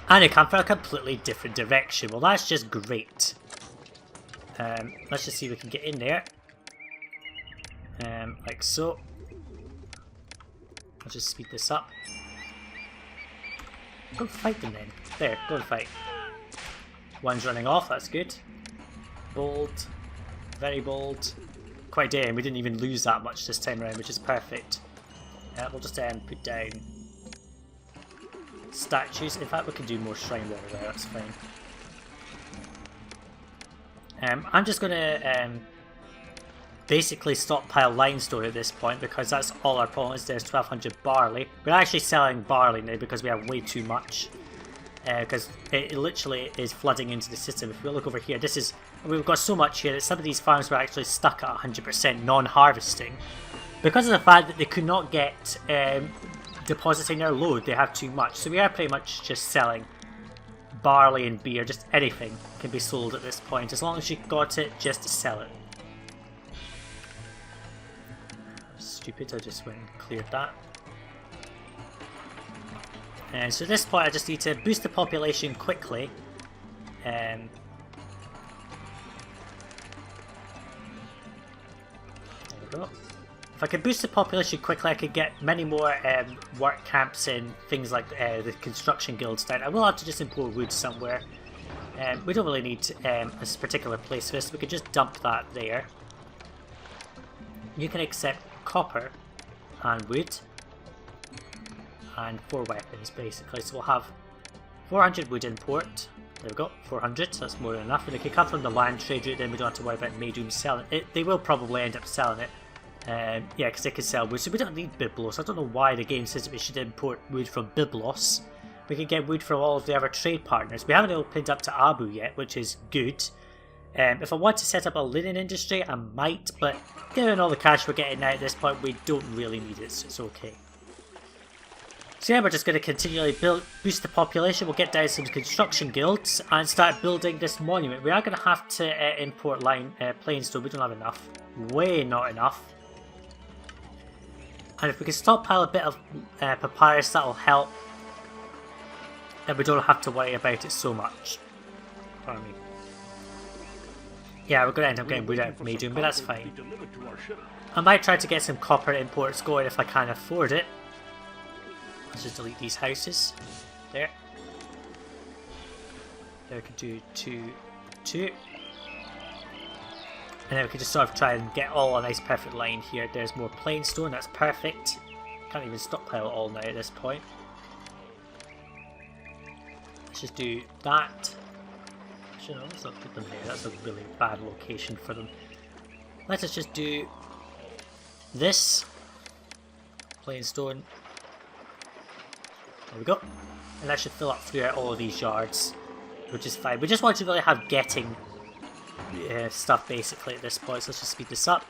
And they come from a completely different direction. Well, that's just great. Let's just see if we can get in there. Like so. I'll just speed this up. Go and fight them then. There, go and fight. One's running off, that's good. Bold. Very bold. Quite daring, we didn't even lose that much this time around, which is perfect. We'll just put down statues. In fact, we can do more shrine water there, that's fine. I'm just going to basically stockpile limestone at this point because that's all our problem is. There's 1200 barley. We're actually selling barley now because we have way too much. Because it literally is flooding into the system. If we look over here, we've got so much here that some of these farms were actually stuck at 100% non-harvesting because of the fact that they could not get depositing their load. They have too much. So we are pretty much just selling barley and beer. Just anything can be sold at this point. As long as you got it, just sell it. Stupid, I just went and cleared that. And so at this point I just need to boost the population quickly. There we go. If I could boost the population quickly, I could get many more work camps and things like the construction guilds down. I will have to just import wood somewhere. We don't really need this particular place for this, we could just dump that there. You can accept copper and wood and 4 weapons basically, so we'll have 400 wood import. There we go, 400, so that's more than enough. And it can come from the land trade route, then we don't have to worry about Maydoom selling it. They will probably end up selling it, yeah, because they can sell wood, so we don't need Byblos. I don't know why the game says that we should import wood from Byblos. We can get wood from all of the other trade partners. We haven't opened up to Abu yet, which is good. If I want to set up a linen industry, I might, but given all the cash we're getting now at this point, we don't really need it, so it's okay. So yeah, we're just going to continually boost the population. We'll get down some construction guilds and start building this monument. We are going to have to import plain stone. We don't have enough. Way not enough. And if we can stockpile a bit of papyrus, that'll help. Then we don't have to worry about it so much. Pardon me. Yeah, we're going to end up getting wood out of Maydoom, but that's fine. I might try to get some copper imports going if I can afford it. Let's just delete these houses. There. There we can do 2, 2. And then we can just sort of try and get all a nice perfect line here. There's more plain stone, that's perfect. Can't even stockpile it all now at this point. Let's just do that. Actually, no, let's not put them here. That's a really bad location for them. Let us just do this. Plain stone. There we go. And that should fill up throughout all of these yards, which is fine. We just want to really have getting stuff basically at this point, so let's just speed this up.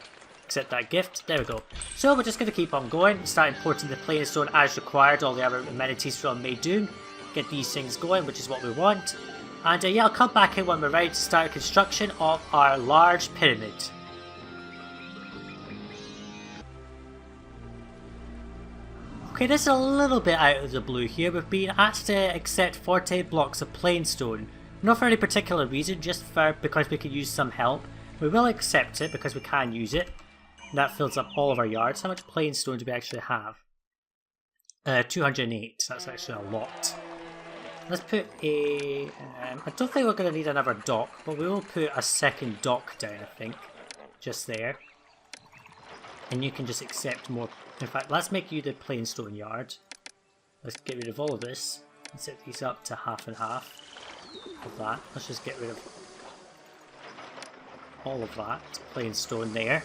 Accept that gift. There we go. So we're just going to keep on going, start importing the plain stone as required, all the other amenities from Maydoom. Get these things going, which is what we want. And yeah, I'll come back in when we're ready to start construction of our large pyramid. Okay, this is a little bit out of the blue here. We've been asked to accept 48 blocks of plain stone. Not for any particular reason, just because we can use some help. We will accept it because we can use it. And that fills up all of our yards. How much plain stone do we actually have? 208. That's actually a lot. Let's put a... I don't think we're going to need another dock, but we will put a second dock down, I think. Just there. And you can just accept more... In fact, let's make you the plain stone yard. Let's get rid of all of this. And set these up to half and half of that. Let's just get rid of all of that plain stone there.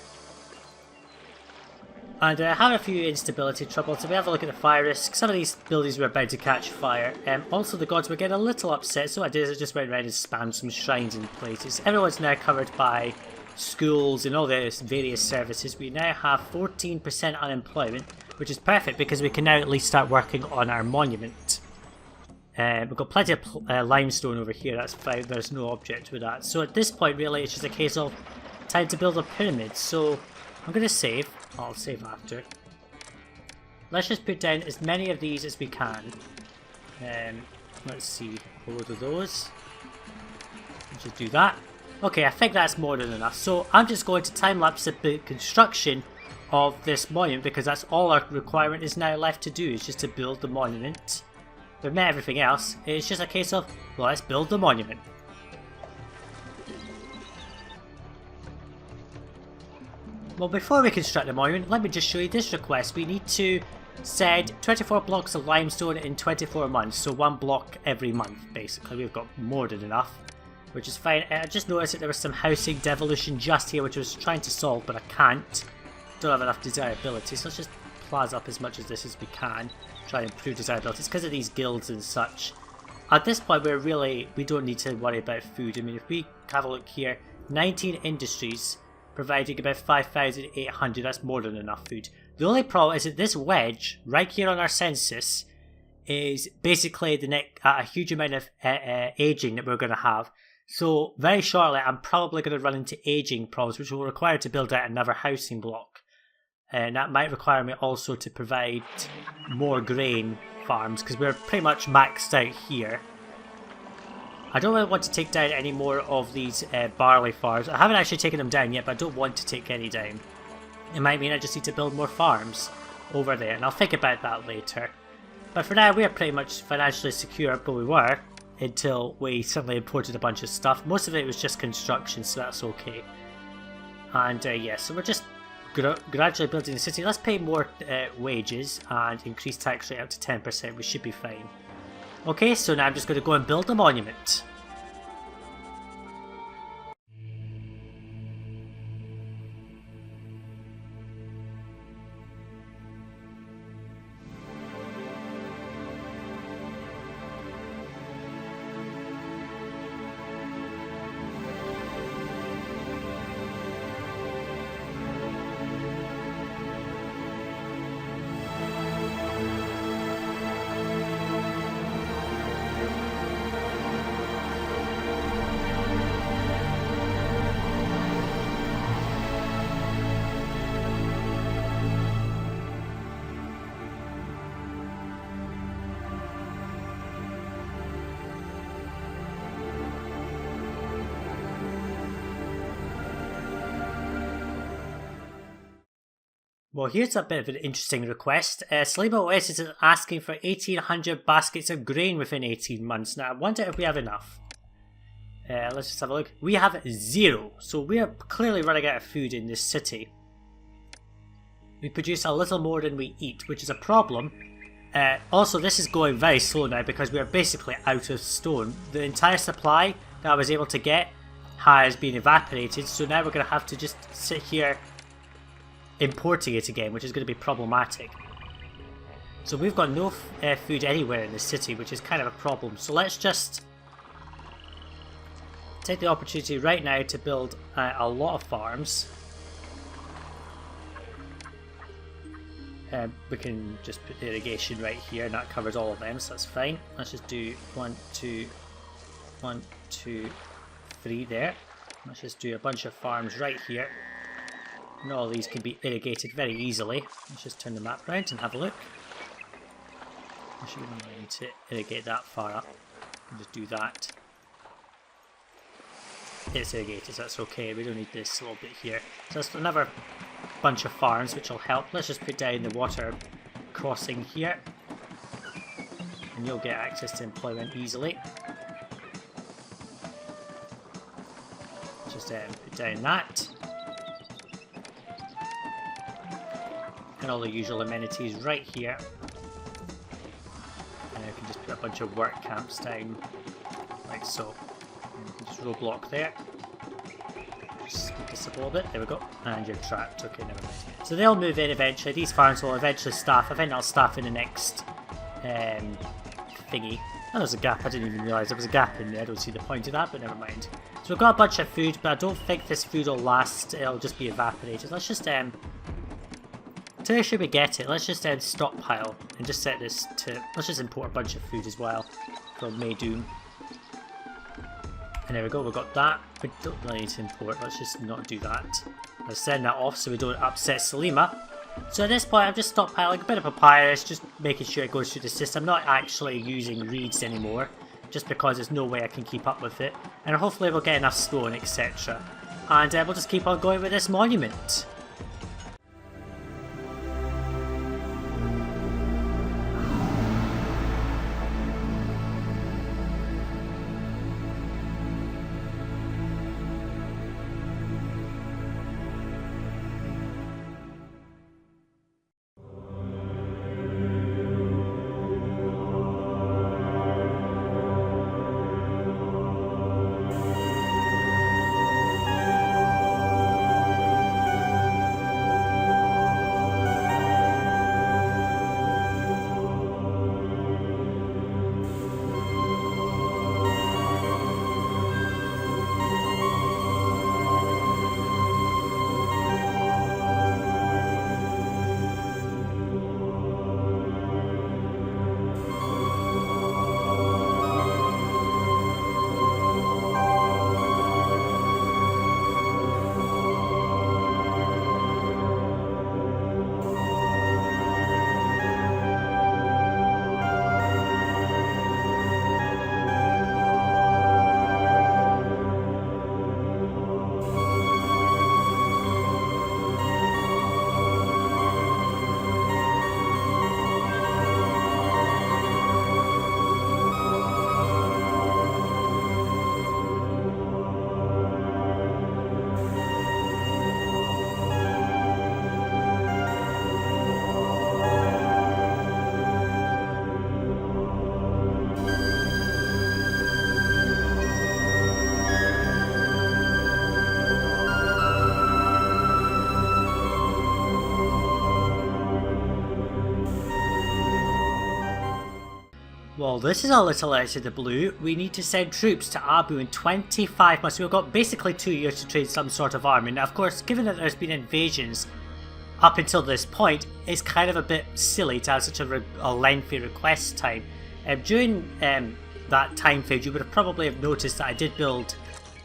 And I have a few instability troubles. If we have a look at the fire risk, some of these buildings were about to catch fire. Also the gods were getting a little upset, so what I did is I just went around and spammed some shrines in places. Everyone's now covered by schools and all the various services. We now have 14% unemployment, which is perfect because we can now at least start working on our monument. We've got plenty of limestone over here, that's fine, there's no object with that. So at this point really it's just a case of time to build a pyramid. So I'm going to save, I'll save after. Let's just put down as many of these as we can. Let's see, a load of those. Let's just do that. Okay, I think that's more than enough. So I'm just going to time-lapse the construction of this monument because that's all our requirement is now left to do, is just to build the monument. We've met everything else, it's just a case of, well, let's build the monument. Well, before we construct the monument, let me just show you this request. We need to send 24 blocks of limestone in 24 months, so 1 block every month, basically. We've got more than enough, which is fine. I just noticed that there was some housing devolution just here, which I was trying to solve, but I can't. Don't have enough desirability, so let's just plaza up as much of this as we can. Try and improve desirability. It's because of these guilds and such. At this point, we don't need to worry about food. I mean, if we have a look here, 19 industries providing about 5,800, that's more than enough food. The only problem is that this wedge right here on our census is basically a huge amount of aging that we're going to have. So very shortly I'm probably going to run into aging problems, which will require to build out another housing block. And that might require me also to provide more grain farms, because we're pretty much maxed out here. I don't really want to take down any more of these barley farms. I haven't actually taken them down yet, but I don't want to take any down. It might mean I just need to build more farms over there, and I'll think about that later. But for now, we are pretty much financially secure, but we were, until we suddenly imported a bunch of stuff. Most of it was just construction, so that's okay. And yeah, so we're just gradually building the city. Let's pay more wages and increase tax rate up to 10%. We should be fine. Okay, so now I'm just going to go and build a monument. Well, here's a bit of an interesting request. Saliba OS is asking for 1,800 baskets of grain within 18 months. Now, I wonder if we have enough. Let's just have a look. We have 0, so we are clearly running out of food in this city. We produce a little more than we eat, which is a problem. Also, this is going very slow now because we are basically out of stone. The entire supply that I was able to get has been evaporated, so now we're going to have to just sit here importing it again, which is going to be problematic. So we've got no food anywhere in the city, which is kind of a problem. So let's just take the opportunity right now to build a lot of farms. We can just put irrigation right here, and that covers all of them, so that's fine. Let's just do 1, 2, 1, 2, 3 there. Let's just do a bunch of farms right here. And all these can be irrigated very easily. Let's just turn the map around and have a look. I should need to irrigate that far up. I'll just do that. It's irrigated, so that's okay. We don't need this little bit here. So that's another bunch of farms, which will help. Let's just put down the water crossing here. And you'll get access to employment easily. Just put down that. And all the usual amenities right here. And I can just put a bunch of work camps down, like so. And you can just roadblock there. Just speed this up a little bit, there we go. And you're trapped, okay, never mind. So they'll move in eventually, these farms will eventually staff. I think they'll staff in the next thingy. Oh, there's a gap, I didn't even realise there was a gap in there, I don't see the point of that, but never mind. So we've got a bunch of food, but I don't think this food will last, it'll just be evaporated. Let's just so should we get it? Let's just stockpile and just set this to. Let's just import a bunch of food as well from Maydoom. And there we go, we've got that. We don't really need to import, let's just not do that. Let's send that off so we don't upset Salima. So at this point I'm just stockpiling a bit of papyrus, just making sure it goes through the system. I'm not actually using reeds anymore, just because there's no way I can keep up with it. And hopefully we'll get enough stone, etc. And we'll just keep on going with this monument. Well, this is a little out of the blue. We need to send troops to Abu in 25 months. We've got basically 2 years to train some sort of army. Now, of course, given that there's been invasions up until this point, it's kind of a bit silly to have such a lengthy request time. During that time frame, you would have probably have noticed that I did build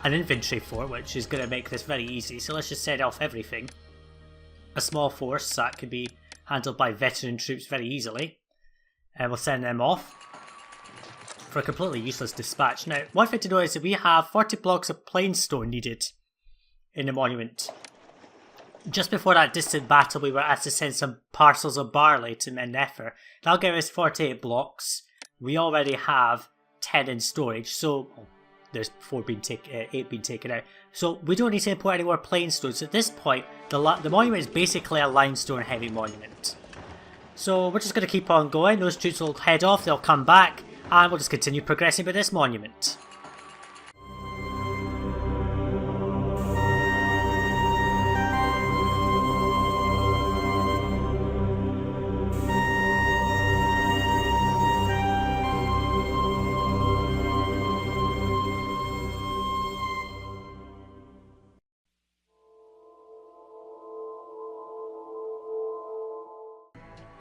an infantry fort, which is going to make this very easy. So let's just send off everything. A small force that can be handled by veteran troops very easily. And we'll send them off for a completely useless dispatch. Now, one thing to know is that we have 40 blocks of plain stone needed in the monument. Just before that distant battle, we were asked to send some parcels of barley to Mennefer. That'll give us 48 blocks. We already have 10 in storage, so there's 8 being taken out. So we don't need to import any more plain stone. So at this point, the monument is basically a limestone heavy monument. So we're just going to keep on going. Those troops will head off, they'll come back, and we'll just continue progressing with this monument.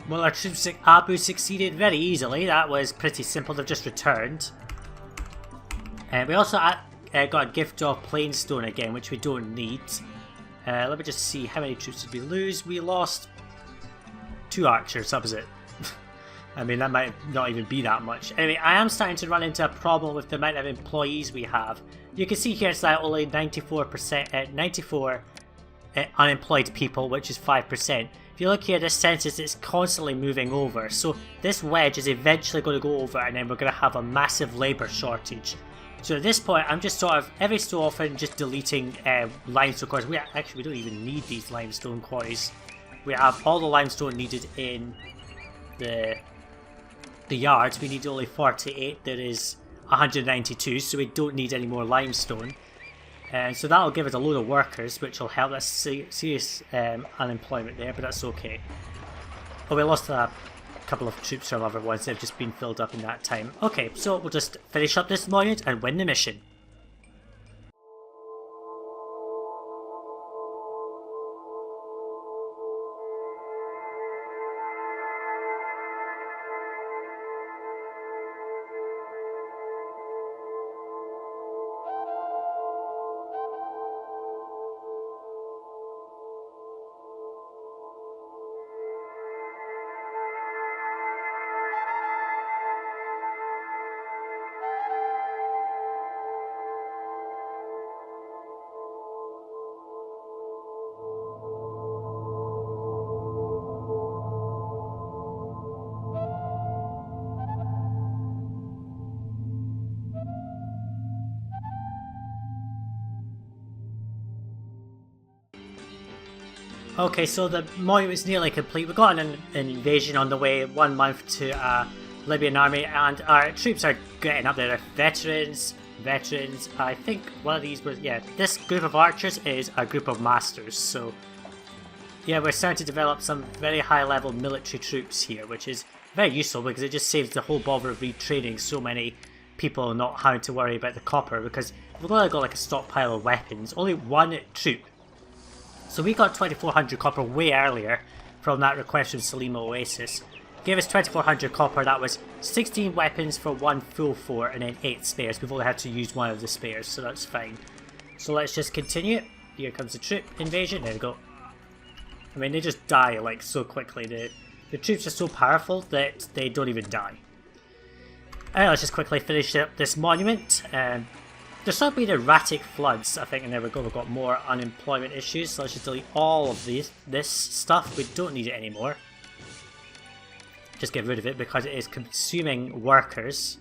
Well, our troops at Abu succeeded very easily. That was pretty simple. They've just returned. And we also got a gift of plain stone again, which we don't need. Let me just see how many troops did we lose. We lost 2 archers. That was it. I mean, that might not even be that much. Anyway, I am starting to run into a problem with the amount of employees we have. You can see here it's like only 94 unemployed people, which is 5%. If you look here, this census is constantly moving over, so this wedge is eventually going to go over and then we're going to have a massive labour shortage. So at this point, I'm just sort of every so often just deleting limestone quarries. We don't even need these limestone quarries. We have all the limestone needed in the yards. We need only 48. There is 192, so we don't need any more limestone. And so that'll give us a load of workers, which will help us serious unemployment there, but that's okay. Oh, we lost a couple of troops from other ones that have just been filled up in that time. Okay, so we'll just finish up this monument and win the mission. Okay, so the monument's nearly complete. We've got an invasion on the way, 1 month to a Libyan army, and our troops are getting up there. Veterans. I think one of these was, yeah, this group of archers is a group of masters, so yeah, we're starting to develop some very high level military troops here, which is very useful because it just saves the whole bother of retraining so many people not having to worry about the copper, because we've only got like a stockpile of weapons, only 1 troop. So we got 2400 copper way earlier from that request from Salima Oasis. Gave us 2400 copper, that was 16 weapons for 1 full fort and then 8 spares. We've only had to use 1 of the spares, so that's fine. So let's just continue. Here comes the troop invasion, there we go. I mean, they just die like so quickly. The troops are so powerful that they don't even die. Alright, let's just quickly finish up this monument. There's sort of been erratic floods, I think, and there we go, we've got more unemployment issues, so let's just delete all of this stuff. We don't need it anymore. Just get rid of it because it is consuming workers,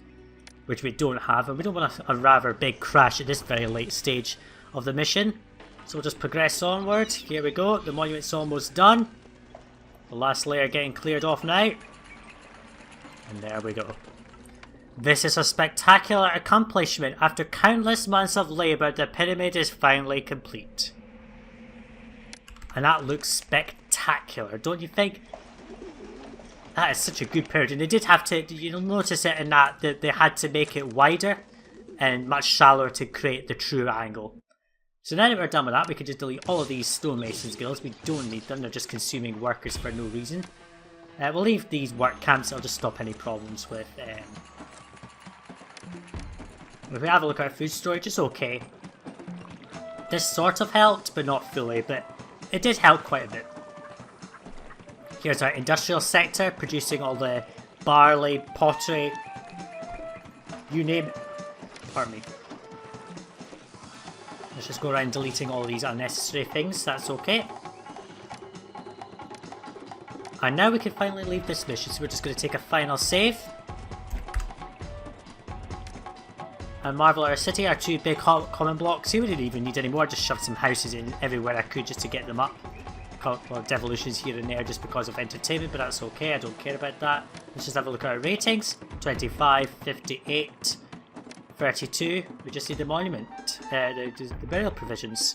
which we don't have, and we don't want a rather big crash at this very late stage of the mission. So we'll just progress onward. Here we go, the monument's almost done. The last layer getting cleared off now. And there we go. This is a spectacular accomplishment. After countless months of labour, the pyramid is finally complete. And that looks spectacular, don't you think? That is such a good pyramid, and they did have to, you'll notice it in that they had to make it wider and much shallower to create the true angle. So now that we're done with that, we can just delete all of these stonemasons guilds. We don't need them, they're just consuming workers for no reason. We'll leave these work camps, it'll just stop any problems with... if we have a look at our food storage, it's okay. This sort of helped, but not fully, but it did help quite a bit. Here's our industrial sector, producing all the barley, pottery, you name it. Pardon me. Let's just go around deleting all these unnecessary things, that's okay. And now we can finally leave this mission, so we're just going to take a final save. And marvel at our city, our 2 big common blocks here. We didn't even need any more, just shoved some houses in everywhere I could just to get them up. A couple of devolutions here and there just because of entertainment, but that's okay, I don't care about that. Let's just have a look at our ratings. 25, 58, 32. We just need the monument, the burial provisions.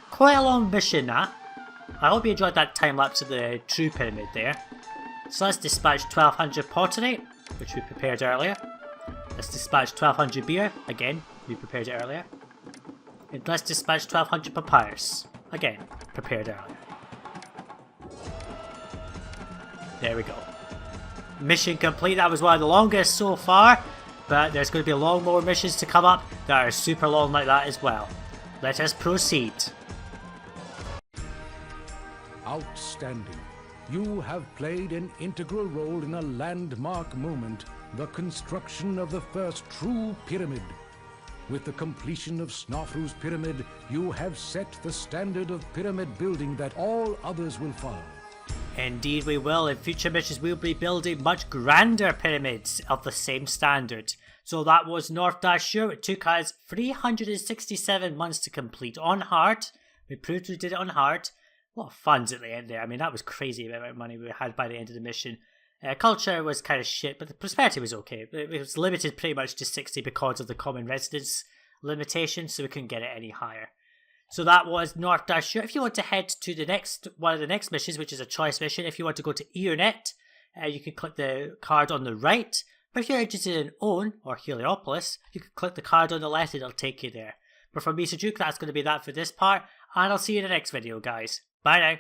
Quite a long mission that. I hope you enjoyed that time lapse of the true pyramid there. So let's dispatch 1200 pottery, which we prepared earlier. Let's dispatch 1200 beer, again, we prepared it earlier. And let's dispatch 1200 papyrus, again, prepared earlier. There we go. Mission complete, that was one of the longest so far, but there's going to be a lot more missions to come up that are super long like that as well. Let us proceed. Outstanding. You have played an integral role in a landmark moment, the construction of the first true pyramid. With the completion of Snofru's pyramid, you have set the standard of pyramid building that all others will follow. Indeed we will. In future missions we'll be building much grander pyramids of the same standard. So that was North Dahshur. It took us 367 months to complete on hard. We proved we did it on hard. A lot of funds at the end there. I mean, that was crazy the amount of money we had by the end of the mission. Culture was kind of shit, but the prosperity was okay. It was limited pretty much to 60 because of the common residence limitation, so we couldn't get it any higher. So that was North Dahshur. If you want to head to the next one of the next missions, which is a choice mission, if you want to go to Eonet, you can click the card on the right. But if you're interested in Own or Heliopolis, you can click the card on the left and it'll take you there. But from me, Sajuuk, that's going to be that for this part, and I'll see you in the next video, guys. Bye now.